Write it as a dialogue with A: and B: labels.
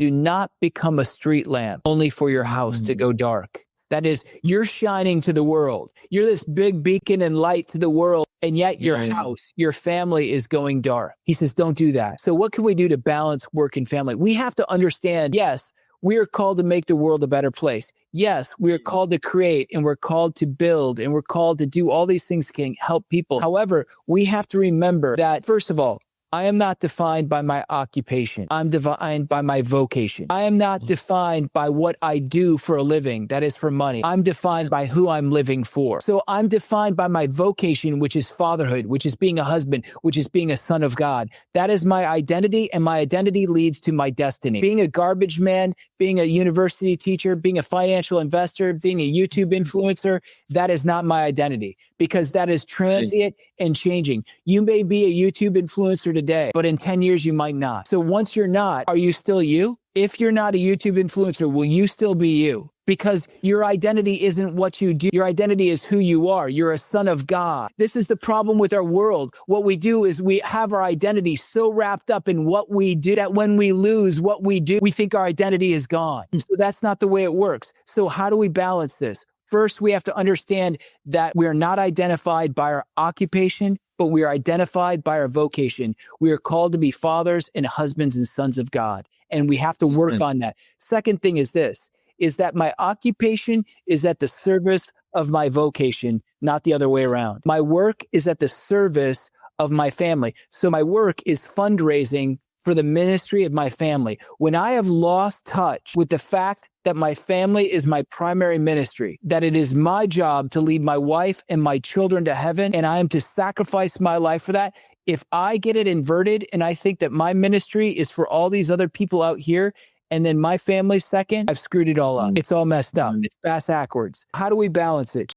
A: Do not become a street lamp only for your house to go dark. That is, you're shining to the world. You're this big beacon and light to the world, and yet your house, your family is going dark. He says, don't do that. So what can we do to balance work and family? We have to understand, yes, we are called to make the world a better place. Yes, we are called to create, and we're called to build, and we're called to do all these things that can help people. However, we have to remember that, first of all, I am not defined by my occupation. I'm defined by my vocation. I am not defined by what I do for a living, that is for money. I'm defined by who I'm living for. So I'm defined by my vocation, which is fatherhood, which is being a husband, which is being a son of God. That is my identity, and my identity leads to my destiny. Being a garbage man, being a university teacher, being a financial investor, being a YouTube influencer, that is not my identity, because that is transient and changing. You may be a YouTube influencer today, but in 10 years, you might not. So once you're not, are you still you? If you're not a YouTube influencer, will you still be you? Because your identity isn't what you do. Your identity is who you are. You're a son of God. This is the problem with our world. What we do is we have our identity so wrapped up in what we do that when we lose what we do, we think our identity is gone. And so that's not the way it works. So how do we balance this? First, we have to understand that we are not identified by our occupation, but we are identified by our vocation. We are called to be fathers and husbands and sons of God, and we have to work on that. Second thing is this, is that my occupation is at the service of my vocation, not the other way around. My work is at the service of my family. So my work is fundraising for the ministry of my family. When I have lost touch with the fact that my family is my primary ministry, that it is my job to lead my wife and my children to heaven, and I am to sacrifice my life for that, if I get it inverted and I think that my ministry is for all these other people out here, and then my family's second, I've screwed it all up. It's all messed up. It's bass backwards. How do we balance it?